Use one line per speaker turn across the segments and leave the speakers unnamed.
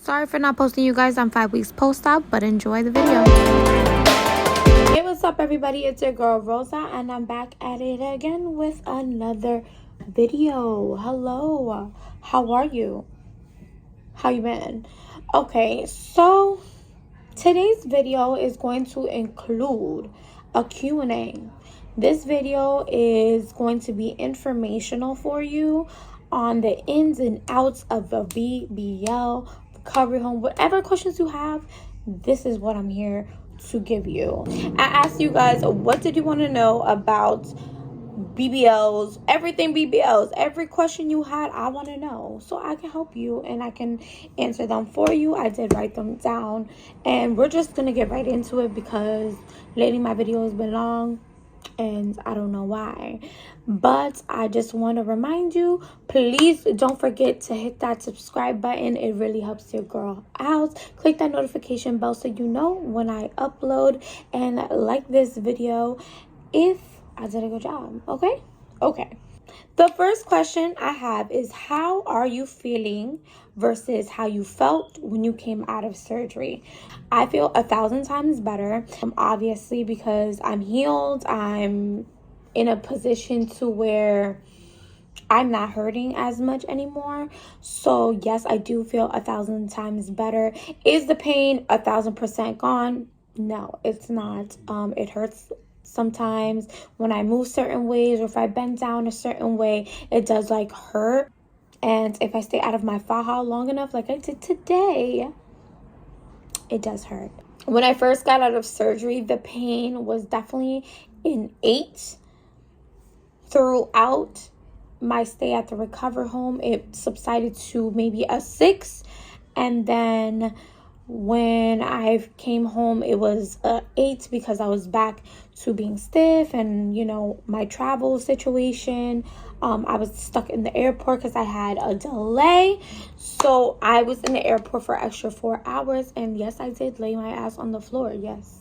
Sorry for not posting you guys on 5 weeks post-op, but enjoy the video. Hey, what's up everybody? It's your girl Rosa and I'm back at it again with another video. Hello, how are you? How you been? Okay, so today's video is going to include a Q&A. This video is going to be informational for you on the ins and outs of the BBL, recovery home, whatever questions you have. This is what I'm here to give you. I asked you guys, what did you want to know about BBLs, everything BBLs, every question you had, I want to know so I can help you and I can answer them for you. I did write them down and we're just going to get right into it because lately my video has been long and I don't know why. But I just want to remind you, please don't forget to hit that subscribe button. It really helps your girl out. Click that notification bell so you know when I upload, and like this video if I did a good job. Okay. The first question I have is, how are you feeling versus how you felt when you came out of surgery? I feel 1,000 times better, obviously, because I'm healed. I'm in a position to where I'm not hurting as much anymore. So yes, I do feel 1,000 times better. Is the pain 1,000% gone? No, it's not. It hurts sometimes when I move certain ways, or if I bend down a certain way, it does like hurt. And if I stay out of my faja long enough, like I did today, it does hurt. When I first got out of surgery, the pain was definitely an 8. Throughout my stay at the recovery home, it subsided to maybe a 6. And then when I came home, it was a 8 because I was back to being stiff and, you know, my travel situation. I was stuck in the airport because I had a delay. So I was in the airport for extra 4 hours. And yes, I did lay my ass on the floor. Yes.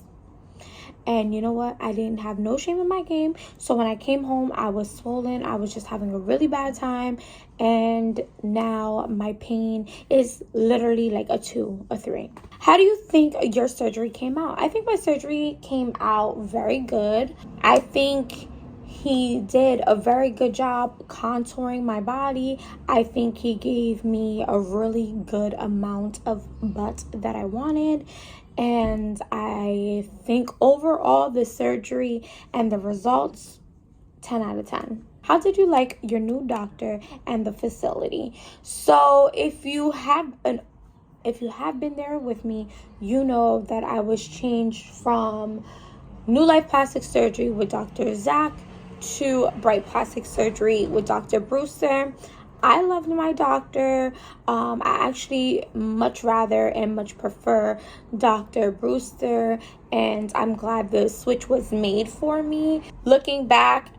And you know what? I didn't have no shame in my game. So when I came home, I was swollen. I was just having a really bad time. And now my pain is literally like a 2, a 3. How do you think your surgery came out? I think my surgery came out very good. I think he did a very good job contouring my body. I think he gave me a really good amount of butt that I wanted. And I think overall the surgery and the results, 10 out of 10. How did you like your new doctor and the facility? So if you have been there with me, you know that I was changed from New Life Plastic Surgery with Dr. Zach to Bright Plastic Surgery with Dr. Brewster. I loved my doctor. I actually much rather and much prefer Dr. Brewster, and I'm glad the switch was made for me. Looking back,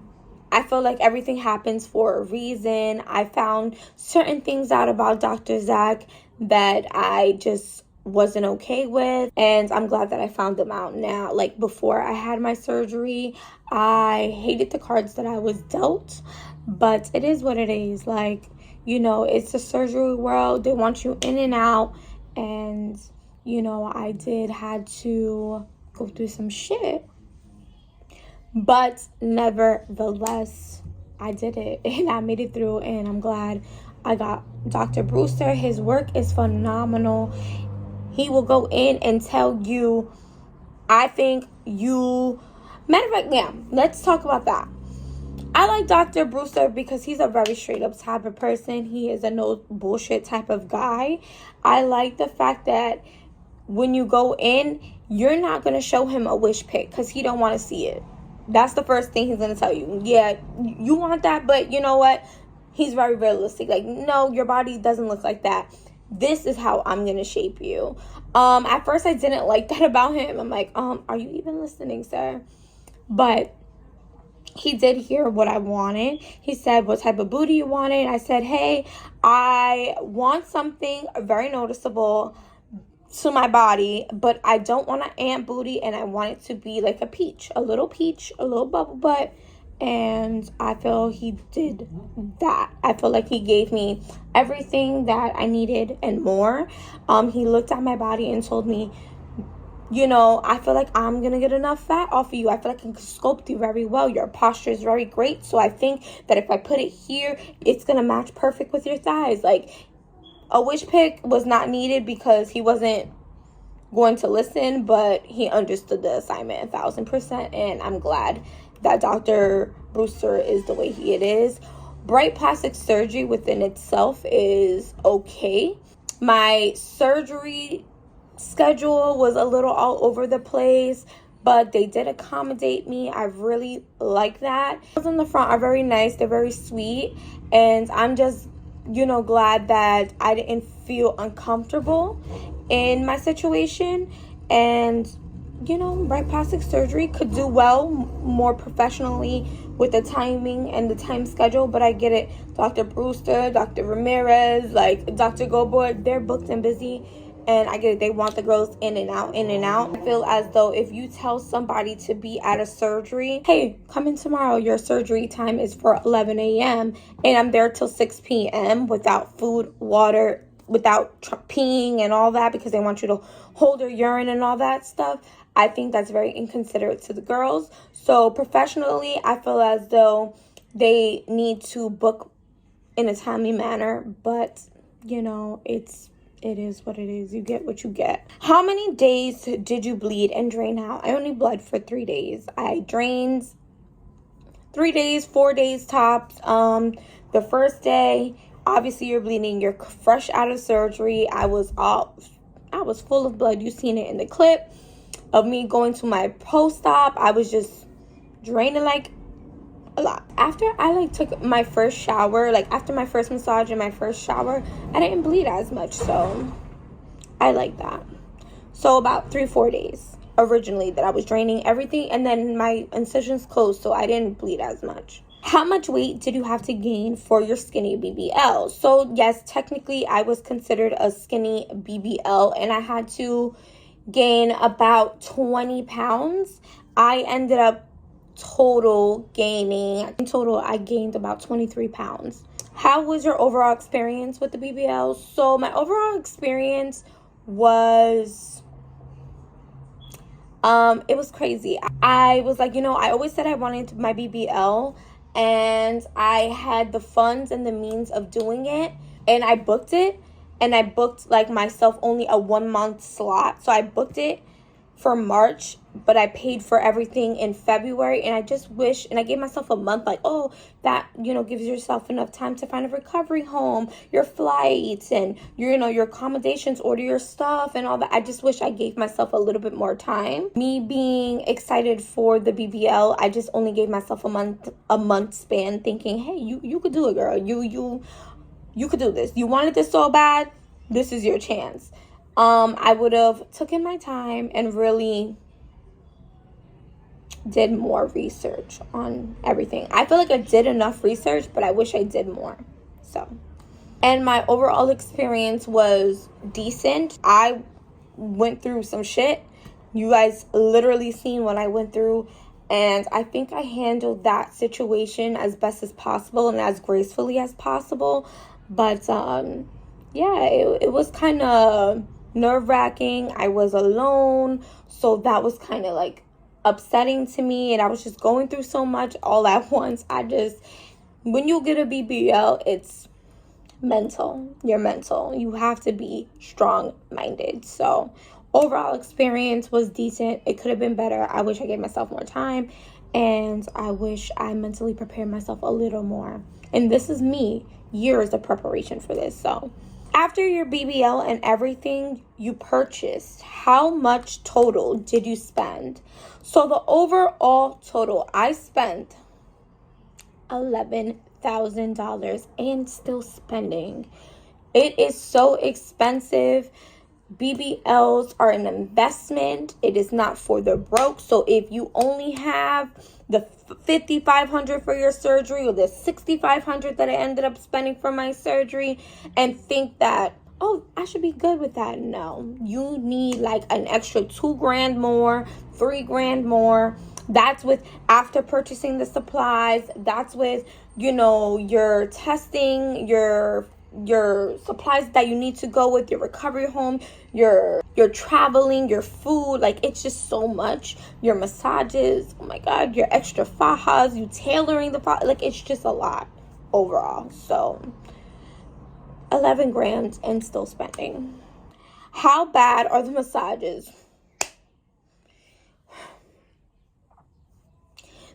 I feel like everything happens for a reason. I found certain things out about Dr. Zach that I just wasn't okay with, and I'm glad that I found them out now. Like before I had my surgery, I hated the cards that I was dealt, but it is what it is. Like, you know, it's the surgery world. They want you in and out, and you know, I did had to go through some shit, but nevertheless I did it and I made it through, and I'm glad I got Dr. Brewster. His work is phenomenal. He will go in and tell you, I think you, matter of fact, yeah, let's talk about that. I like Dr. Brewster because he's a very straight up type of person. He is a no bullshit type of guy. I like the fact that when you go in, you're not going to show him a wish pic because he don't want to see it. That's the first thing he's going to tell you. Yeah, you want that, but you know what? He's very realistic. Like, no, your body doesn't look like that. This is how I'm going to shape you. At first, I didn't like that about him. I'm like, are you even listening, sir? But he did hear what I wanted. He said, what type of booty you wanted? I said, hey, I want something very noticeable to my body, but I don't want an ant booty, and I want it to be like a peach, a little bubble butt, and I feel he did that. I feel like he gave me everything that I needed and more. He looked at my body and told me, I feel like I'm gonna get enough fat off of you. I feel like I can sculpt you very well. Your posture is very great. So I think that if I put it here, it's gonna match perfect with your thighs. Like, a wish pick was not needed because he wasn't going to listen, but he understood the assignment 1,000%, and I'm glad that Dr. Brewster is the way it is. Bright plastic surgery within itself is okay. My surgery schedule was a little all over the place, but they did accommodate me. I really like that. The girls in the front are very nice. They're very sweet, and I'm just glad that I didn't feel uncomfortable in my situation. And bright plastic surgery could do well more professionally with the timing and the time schedule, but I get it. Dr. Brewster, Dr. Ramirez, like Dr. Goldberg, they're booked and busy, and I get it. They want the girls in and out, in and out. I feel as though if you tell somebody to be at a surgery, hey, come in tomorrow, your surgery time is for 11 a.m. and I'm there till 6 p.m. without food, water, without peeing and all that, because they want you to hold your urine and all that stuff. I think that's very inconsiderate to the girls. So professionally, I feel as though they need to book in a timely manner, but it is what it is. You get what you get. How many days did you bleed and drain out? I only bled for 3 days. I drained 3 days, 4 days tops. The first day, obviously you're bleeding. You're fresh out of surgery. I was full of blood. You've seen it in the clip of me going to my post-op. I was just draining like a lot. After I took my first shower, after my first massage and my first shower, I didn't bleed as much, so I like that. So about 3-4 days originally that I was draining everything, and then my incisions closed, so I didn't bleed as much. How much weight did you have to gain for your skinny BBL? So yes, technically I was considered a skinny BBL, and I had to gain about 20 pounds. I ended up I gained about 23 pounds. How was your overall experience with the BBL? So my overall experience was it was crazy. I was like, I always said I wanted my BBL, and I had the funds and the means of doing it, and I booked it, and I booked myself only a 1-month slot. So I booked it for March, but I paid for everything in February, and I just wish, and I gave myself a month, that gives yourself enough time to find a recovery home, your flights, and your accommodations, order your stuff and all that. I just wish I gave myself a little bit more time. Me being excited for the BBL, I just only gave myself a month span, thinking, hey, you could do it, girl. You could do this. You wanted this so bad, this is your chance. I would have taken my time and really did more research on everything. I feel like I did enough research, but I wish I did more. And my overall experience was decent. I went through some shit. You guys literally seen what I went through, and I think I handled that situation as best as possible and as gracefully as possible. But yeah, it was kind of nerve-wracking. I was alone, so that was kind of upsetting to me, and I was just going through so much all at once. When you get a BBL, it's mental. You're mental. You have to be strong-minded. So overall experience was decent. It could have been better. I wish I gave myself more time, and I wish I mentally prepared myself a little more. And this is me, years of preparation for this. So after your BBL and everything you purchased, how much total did you spend? So the overall total, I spent $11,000 and still spending. It is so expensive. BBLs are an investment. It is not for the broke. So if you only have the $5,500 for your surgery, or the $6,500 that I ended up spending for my surgery, and think that, oh, I should be good with that. No, you need an extra $2,000 more, $3,000 more. That's with after purchasing the supplies. That's with, your testing, your supplies that you need to go with your recovery home, your traveling, your food. Like, it's just so much. Your massages, oh my God, your extra fajas, you tailoring the faja. Like, it's just a lot overall. So 11 grand and still spending. How bad are the massages?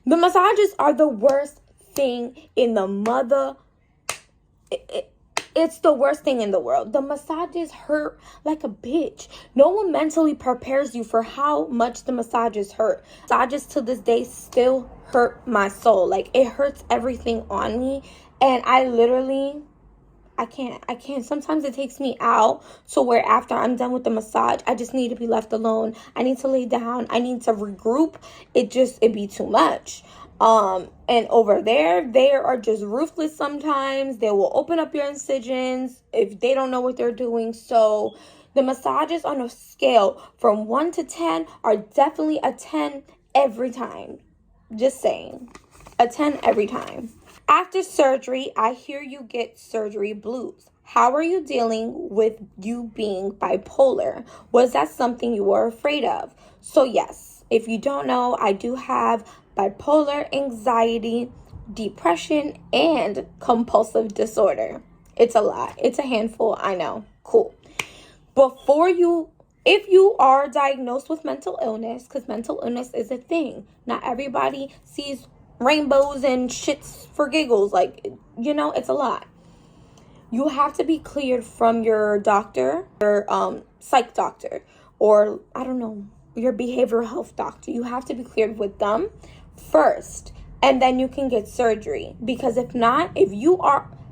The massages are the worst thing in the mother. It's the worst thing in the world. The massages hurt like a bitch. No one mentally prepares you for how much the massages hurt. Massages to this day still hurt my soul. Like, it hurts everything on me. And I can't. Sometimes it takes me out to where after I'm done with the massage, I just need to be left alone. I need to lay down. I need to regroup. It'd be too much. And over there, they are just ruthless sometimes. They will open up your incisions if they don't know what they're doing. So the massages on a scale from 1 to 10 are definitely a 10 every time. Just saying. A 10 every time. After surgery, I hear you get surgery blues. How are you dealing with you being bipolar? Was that something you were afraid of? So yes, if you don't know, I do have bipolar, anxiety, depression, and compulsive disorder. It's a lot. It's a handful. I know. Cool. If you are diagnosed with mental illness, because mental illness is a thing, not everybody sees rainbows and shits for giggles. Like, it's a lot. You have to be cleared from your doctor, your psych doctor, or I don't know, your behavioral health doctor. You have to be cleared with them first, and then you can get surgery. Because if not, if you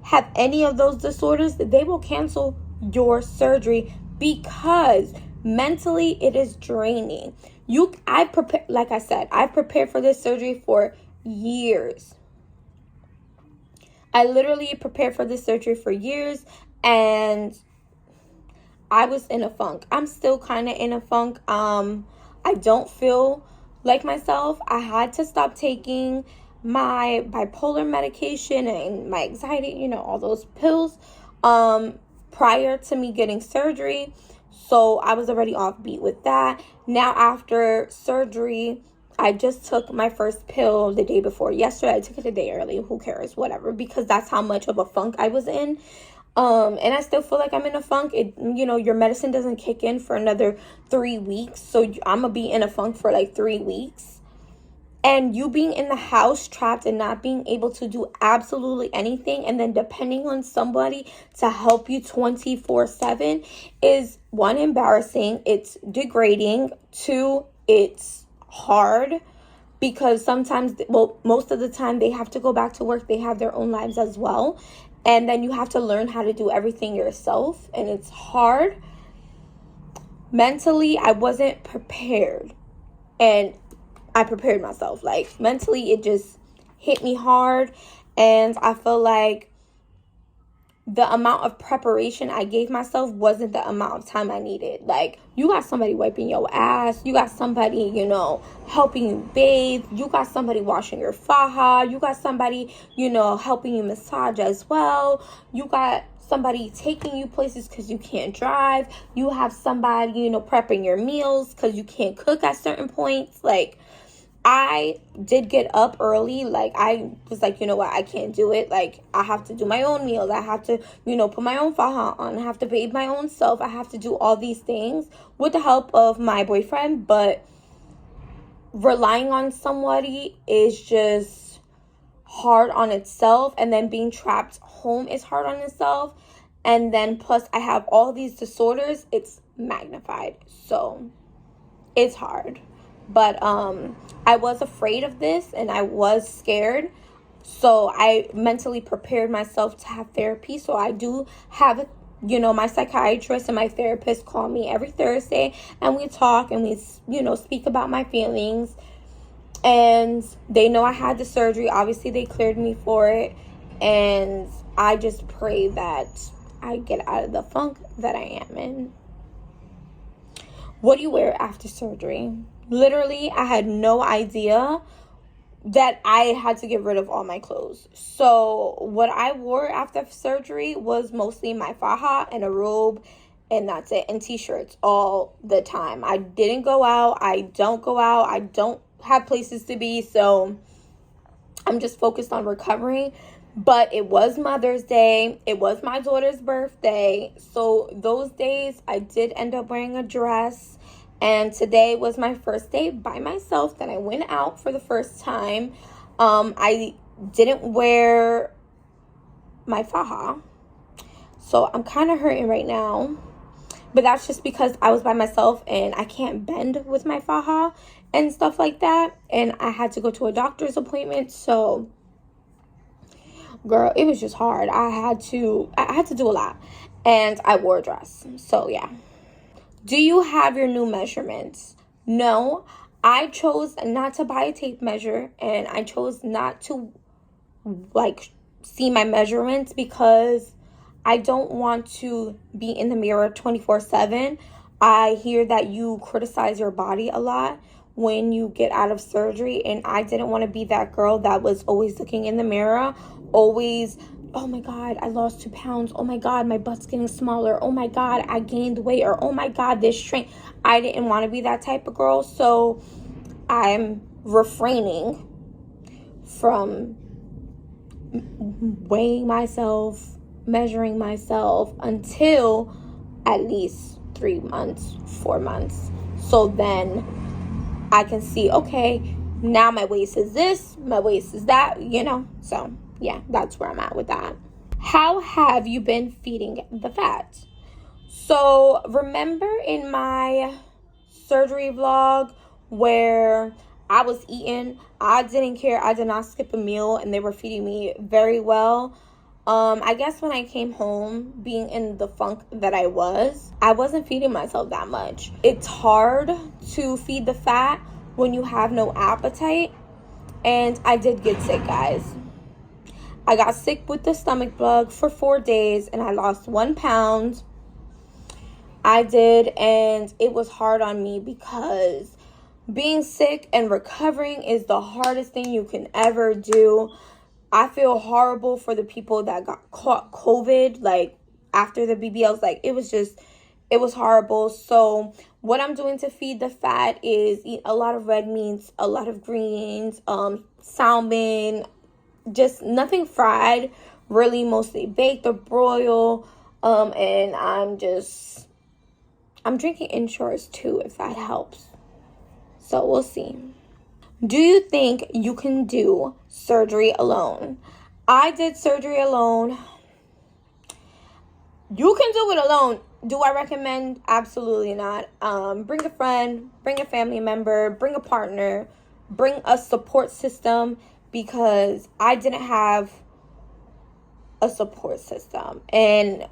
have any of those disorders, they will cancel your surgery because mentally it is draining. Like I said, I've prepared for this surgery for years. I literally prepared for this surgery for years, and I was in a funk. I'm still kind of in a funk. I don't feel like myself. I had to stop taking my bipolar medication and my anxiety, all those pills, prior to me getting surgery. So I was already off beat with that. Now after surgery, I just took my first pill the day before yesterday. I took it a day early. Who cares? Whatever. Because that's how much of a funk I was in. And I still feel like I'm in a funk. Your medicine doesn't kick in for another 3 weeks. So I'm going to be in a funk for like 3 weeks. And you being in the house trapped and not being able to do absolutely anything, and then depending on somebody to help you 24/7 is, 1, embarrassing. It's degrading. 2, it's hard because most of the time they have to go back to work. They have their own lives as well. And then you have to learn how to do everything yourself. And it's hard. Mentally, I wasn't prepared. And I prepared myself. Like, mentally, it just hit me hard. And I feel like the amount of preparation I gave myself wasn't the amount of time I needed. Like, you got somebody wiping your ass. You got somebody, helping you bathe. You got somebody washing your faja. You got somebody, helping you massage as well. You got somebody taking you places because you can't drive. You have somebody, prepping your meals because you can't cook at certain points. Like, I did get up early. Like, I was like, you know what, I can't do it. Like, I have to do my own meals. I have to, put my own faja on. I have to bathe my own self. I have to do all these things with the help of my boyfriend. But relying on somebody is just hard on itself. And then being trapped home is hard on itself. And then plus I have all these disorders. It's magnified. So it's hard. But I was afraid of this and I was scared. So I mentally prepared myself to have therapy. So I do have, my psychiatrist and my therapist call me every Thursday. And we talk and we, speak about my feelings. And they know I had the surgery. Obviously, they cleared me for it. And I just pray that I get out of the funk that I am in. what do you wear after surgery? Literally, I had no idea that I had to get rid of all my clothes. So what I wore after surgery was mostly my faja and a robe, and that's it, and t-shirts all the time. I didn't go out. I don't go out. I don't have places to be, so I'm just focused on recovering. But it was Mother's Day. It was my daughter's birthday. So those days I did end up wearing a dress. And today was my first day by myself that I went out for the first time. I didn't wear my faja. So I'm kind of hurting right now. But that's just because I was by myself and I can't bend with my faja and stuff like that. And I had to go to a doctor's appointment. So, girl, it was just hard. I had to do a lot. And I wore a dress. So, yeah. Do you have your new measurements? No, I chose not to buy a tape measure, and I chose not to see my measurements because I don't want to be in the mirror 24/7. I hear that you criticize your body a lot when you get out of surgery, and I didn't want to be that girl that was always looking in the mirror, always, oh my God, I lost 2 pounds. Oh my God, my butt's getting smaller. Oh my God, I gained weight. Or oh my God, this shrank. I didn't want to be that type of girl. So I'm refraining from weighing myself, measuring myself until at least 3 months, 4 months. So then I can see, okay, now my waist is this, my waist is that, So yeah, that's where I'm at with that. How have you been feeding the fat? So remember in my surgery vlog where I was eating, I didn't care, I did not skip a meal, and they were feeding me very well. I guess when I came home, being in the funk that I wasn't feeding myself that much. It's hard to feed the fat when you have no appetite, and I did get sick, guys. I got sick with the stomach bug for 4 days, and I lost 1 pound. I did, and it was hard on me because being sick and recovering is the hardest thing you can ever do. I feel horrible for the people that got caught COVID, after the BBLs. It was horrible. So what I'm doing to feed the fat is eat a lot of red meats, a lot of greens, salmon, just nothing fried, really mostly baked or broiled. And I'm drinking Ensures too, if that helps. So we'll see. Do you think you can do surgery alone? I did surgery alone. You can do it alone. Do I recommend? Absolutely not. Bring a friend, bring a family member, bring a partner, bring a support system, because I didn't have a support system. And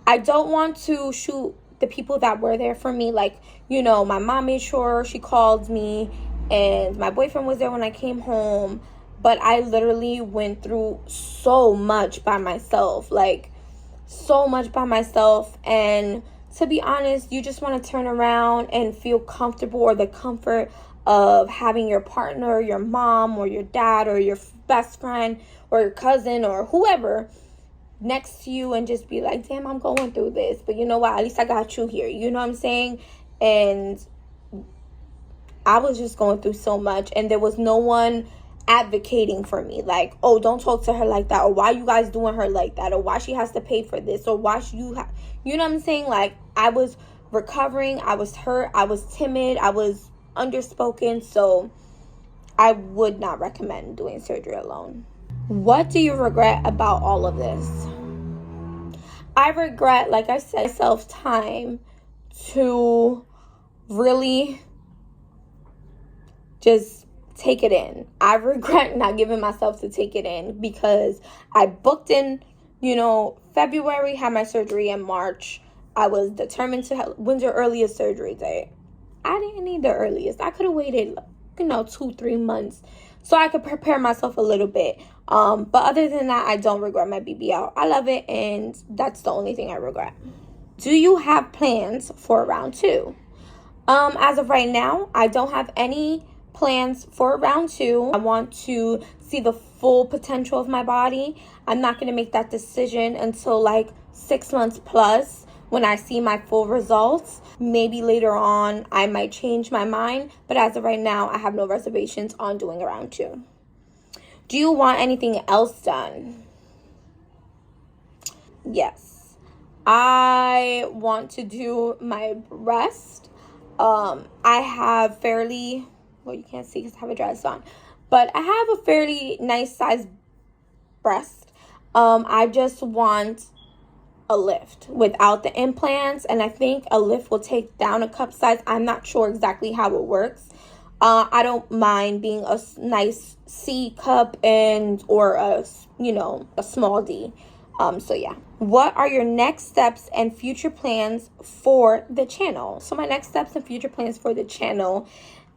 I don't want to shoot the people that were there for me. My mom made sure she called me, and my boyfriend was there when I came home. But I literally went through so much by myself. So much by myself. And to be honest, you just want to turn around and feel comfortable, or the comfort of having your partner, your mom, or your dad, or your best friend, or your cousin, or whoever next to you, and just be like, damn, I'm going through this, but you know what, at least I got you here, you know what I'm saying? And I was just going through so much, and there was no one advocating for me, oh, don't talk to her like that, or why you guys doing her like that, or why she has to pay for this, or why you know what I'm saying? I was recovering, I was hurt, I was timid, I was underspoken, so I would not recommend doing surgery alone. What do you regret about all of this? I regret, like I said, myself time to really just take it in. I regret not giving myself to take it in, because I booked in, February, had my surgery in March. I was determined to have, when's your earliest surgery date? I didn't need the earliest. I could have waited, 2-3 months so I could prepare myself a little bit. But other than that, I don't regret my BBL. I love it, and that's the only thing I regret. Do you have plans for round 2? As of right now, I don't have any plans for round 2. I want to see the full potential of my body. I'm not going to make that decision until like 6 months plus when I see my full results. Maybe later on I might change my mind, but as of right now, I have no reservations on doing a round 2. Do you want anything else done? Yes. I want to do my breast. I have fairly, well, you can't see because I have a dress on, but I have a fairly nice size breast. I just want a lift without the implants, and I think a lift will take down a cup size. I'm not sure exactly how it works. I don't mind being a nice C cup and or a small D. So yeah. What are your next steps and future plans for the channel? So my next steps and future plans for the channel,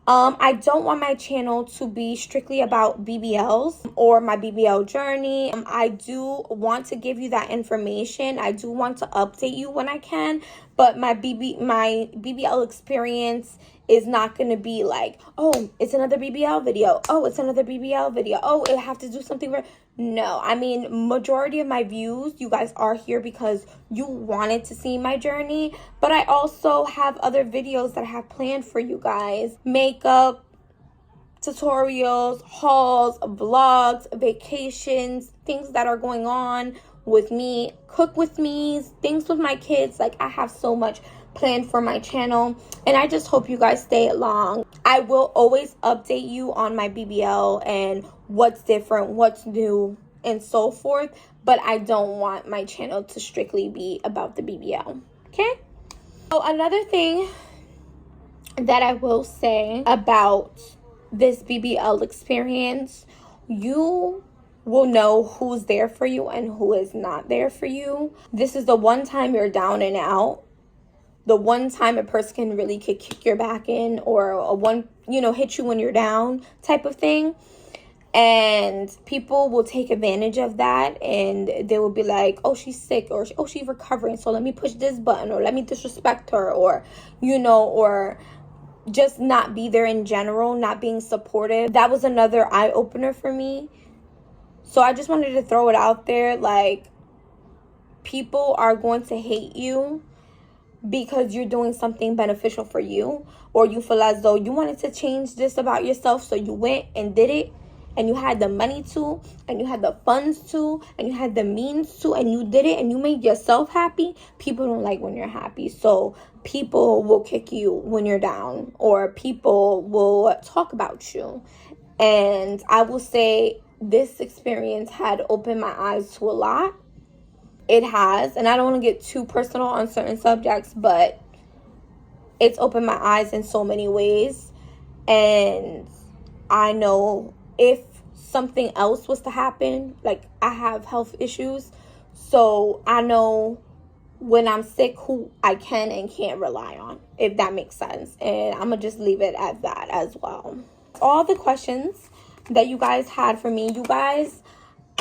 I don't want my channel to be strictly about BBLs or my BBL journey. I do want to give you that information. I do want to update you when I can, but my BBL experience is not going to be like, oh, it's another BBL video. Oh, it's another BBL video. Oh, I have to do something. No, I mean, majority of my views, you guys are here because you wanted to see my journey, but I also have other videos that I have planned for you guys. Makeup, tutorials, hauls, vlogs, vacations, things that are going on with me, cook with me, things with my kids. Like, I have so much planned for my channel, and I just hope you guys stay along. I will always update you on my BBL and what's different, what's new, and so forth, but I don't want my channel to strictly be about the BBL. Okay? So another thing that I will say about this BBL experience, you will know who's there for you and who is not there for you. This is the one time you're down and out. The one time a person can really kick your back in, or hit you when you're down type of thing. And people will take advantage of that, and they will be like, oh, she's sick, or oh, she's recovering, so let me push this button, or let me disrespect her, or or just not be there in general, not being supportive. That was another eye-opener for me. So I just wanted to throw it out there, like, people are going to hate you because you're doing something beneficial for you, or you feel as though you wanted to change this about yourself, so you went and did it, and you had the money to, and you had the funds to, and you had the means to, and you did it, and you made yourself happy. People don't like when you're happy, so people will kick you when you're down, or people will talk about you. And I will say this experience had opened my eyes to a lot. It has, and I don't want to get too personal on certain subjects, but it's opened my eyes in so many ways. And I know if something else was to happen, like, I have health issues, so I know when I'm sick who I can and can't rely on, if that makes sense. And I'm gonna just leave it at that as well. All the questions that you guys had for me, you guys,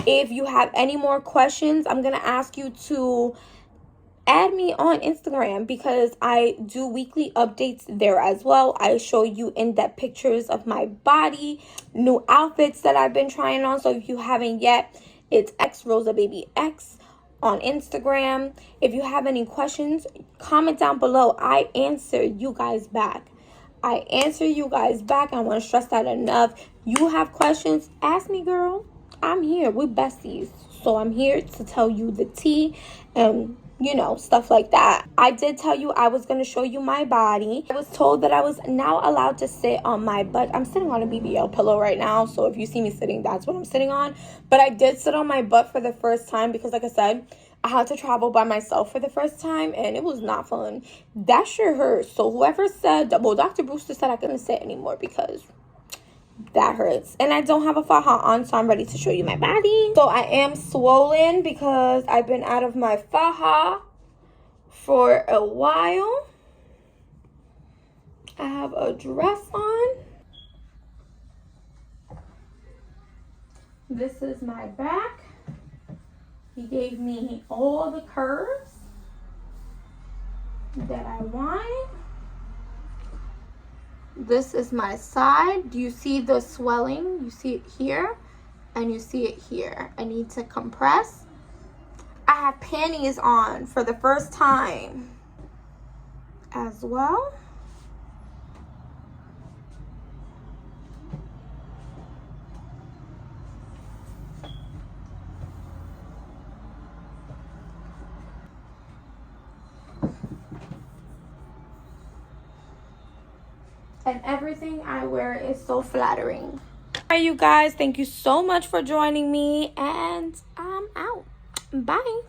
if you have any more questions, I'm going to ask you to add me on Instagram, because I do weekly updates there as well. I show you in-depth pictures of my body, new outfits that I've been trying on. So if you haven't yet, it's xrosababyx on Instagram. If you have any questions, comment down below. I answer you guys back. I answer you guys back. I want to stress that enough. You have questions, ask me, girl. I'm here. We're besties. So I'm here to tell you the tea and, stuff like that. I did tell you I was going to show you my body. I was told that I was now allowed to sit on my butt. I'm sitting on a BBL pillow right now. So if you see me sitting, that's what I'm sitting on. But I did sit on my butt for the first time because, like I said, I had to travel by myself for the first time, and it was not fun. That sure hurts. So whoever said, well, Dr. Brewster said I couldn't sit anymore because that hurts. And I don't have a faja on, so I'm ready to show you my body. So I am swollen because I've been out of my faja for a while. I have a dress on. This is my back. He gave me all the curves that I want. This is my side. Do you see the swelling? You see it here and you see it here. I need to compress. I have panties on for the first time as well. And everything I wear is so flattering. All right, you guys, thank you so much for joining me, and I'm out. Bye.